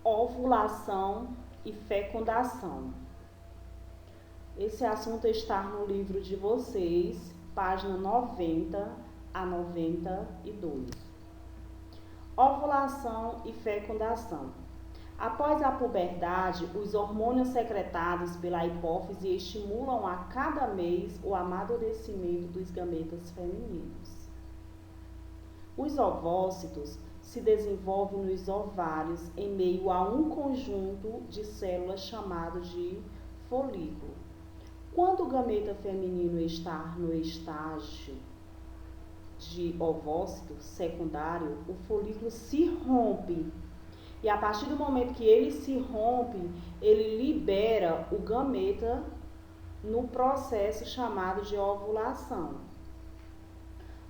ovulação e fecundação. Esse assunto está no livro de vocês, página 90 a 92. Ovulação e fecundação. Após a puberdade, os hormônios secretados pela hipófise estimulam a cada mês o amadurecimento dos gametas femininos. Os ovócitos se desenvolvem nos ovários em meio a um conjunto de células chamado de folículo. Quando o gameta feminino está no estágio de ovócito secundário, o folículo se rompe. E a partir do momento que ele se rompe, ele libera o gameta no processo chamado de ovulação.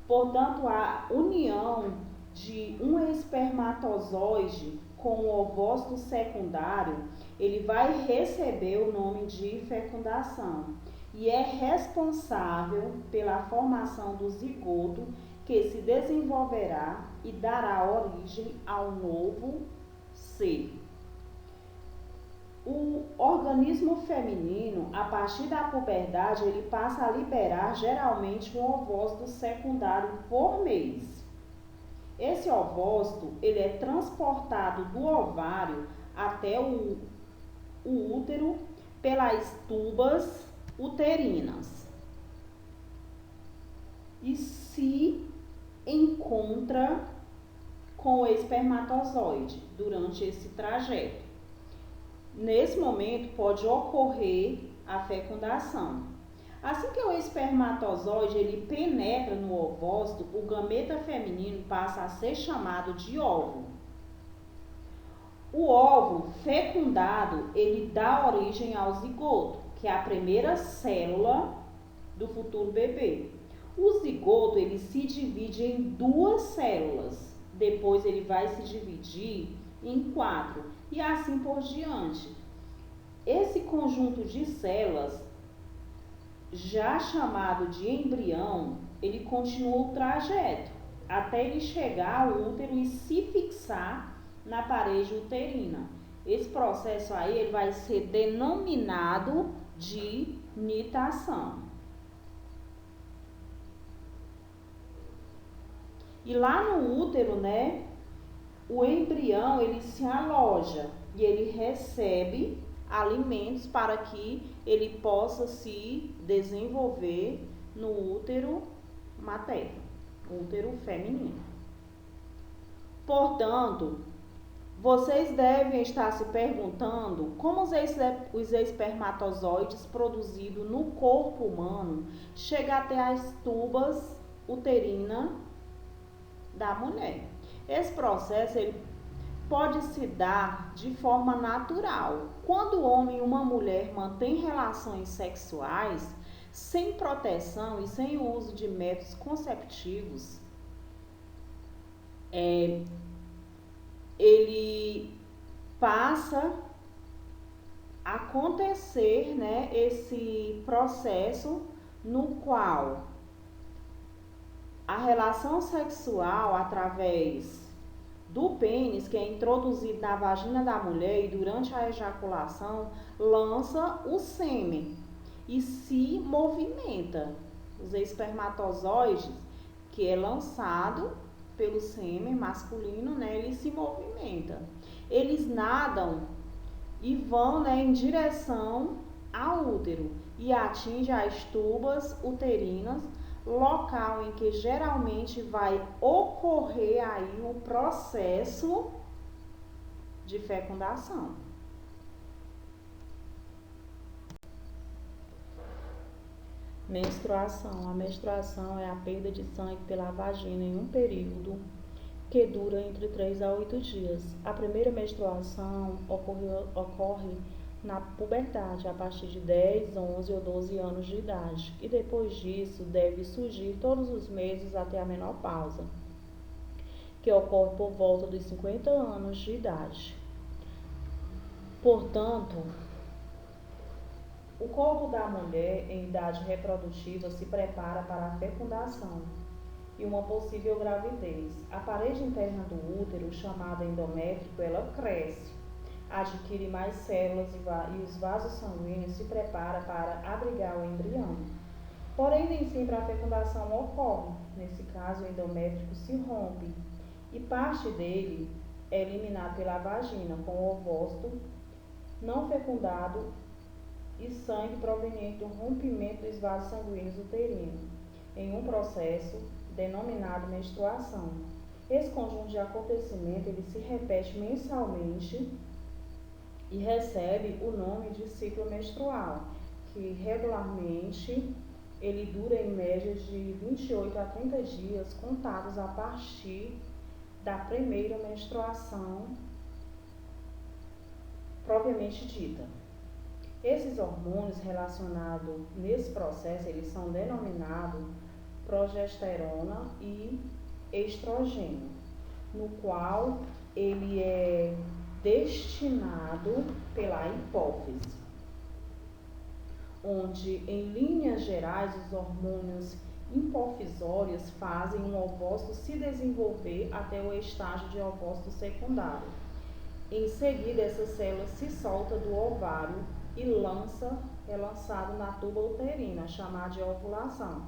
Portanto, a união de um espermatozoide com o ovócito secundário, ele vai receber o nome de fecundação e é responsável pela formação do zigoto, que se desenvolverá e dará origem ao novo ser. O organismo feminino, a partir da puberdade, ele passa a liberar geralmente um ovócito secundário por mês. Esse ovócito, ele é transportado do ovário até o útero pelas tubas uterinas e se encontra com o espermatozoide durante esse trajeto. Nesse momento pode ocorrer a fecundação. Assim que o espermatozoide ele penetra no ovócito, o gameta feminino passa a ser chamado de óvulo. O óvulo fecundado, ele dá origem ao zigoto, que é a primeira célula do futuro bebê. O zigoto, ele se divide em 2 células, depois ele vai se dividir em 4 e assim por diante. Esse conjunto de células, já chamado de embrião, ele continua o trajeto até ele chegar ao útero e se fixar na parede uterina. Esse processo aí ele vai ser denominado de nitação. E lá no útero, né, o embrião ele se aloja e ele recebe alimentos para que ele possa se desenvolver no útero materno, útero feminino. Portanto, vocês devem estar se perguntando como os espermatozoides produzidos no corpo humano chegam até as tubas uterinas da mulher. Esse processo ele pode se dar de forma natural. Quando o homem e uma mulher mantêm relações sexuais sem proteção e sem o uso de métodos conceptivos, ele passa a acontecer, né, esse processo no qual a relação sexual através do pênis, que é introduzido na vagina da mulher e durante a ejaculação, lança o sêmen e se movimenta. Os espermatozoides, que é lançado pelo sêmen masculino, né, ele se movimenta. Eles nadam e vão, né, em direção ao útero e atingem as tubas uterinas, local em que geralmente vai ocorrer aí o processo de fecundação. Menstruação. A menstruação é a perda de sangue pela vagina em um período que dura entre 3 a 8 dias. A primeira menstruação ocorre na puberdade, a partir de 10, 11 ou 12 anos de idade. E depois disso, deve surgir todos os meses até a menopausa, que ocorre por volta dos 50 anos de idade. Portanto, o corpo da mulher em idade reprodutiva se prepara para a fecundação e uma possível gravidez. A parede interna do útero, chamada endométrico, ela cresce. adquire mais células e os vasos sanguíneos se preparam para abrigar o embrião. Porém, nem sempre a fecundação ocorre. Nesse caso, o endométrio se rompe e parte dele é eliminado pela vagina, com o ovócito não fecundado e sangue proveniente do rompimento dos vasos sanguíneos uterinos, em um processo denominado menstruação. Esse conjunto de acontecimentos ele se repete mensalmente e recebe o nome de ciclo menstrual, que regularmente ele dura em média de 28 a 30 dias, contados a partir da primeira menstruação propriamente dita. Esses hormônios relacionados nesse processo, eles são denominados progesterona e estrogênio, no qual ele é destinado pela hipófise, onde, em linhas gerais, os hormônios hipofisórios fazem um ovócito se desenvolver até o estágio de ovócito secundário. Em seguida, essa célula se solta do ovário e é lançado na tuba uterina, chamada de ovulação.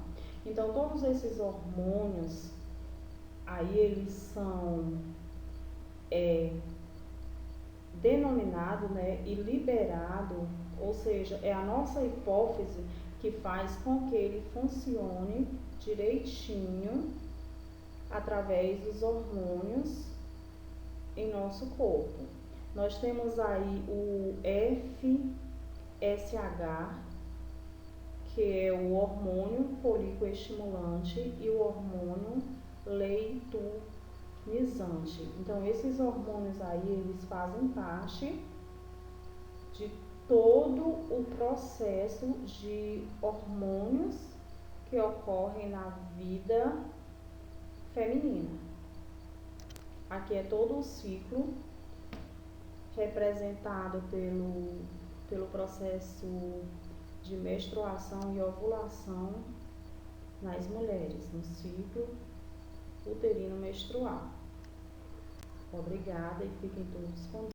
Então, todos esses hormônios, aí eles são denominados, né, e liberados, ou seja, é a nossa hipófise que faz com que ele funcione direitinho através dos hormônios em nosso corpo. Nós temos aí o FSH, que é o hormônio folicoestimulante, e o hormônio luteinizante. Então, esses hormônios aí, eles fazem parte de todo o processo de hormônios que ocorrem na vida feminina. Aqui é todo o ciclo representado pelo processo de menstruação e ovulação nas mulheres, no ciclo uterino menstrual. Obrigada e fiquem todos com Deus.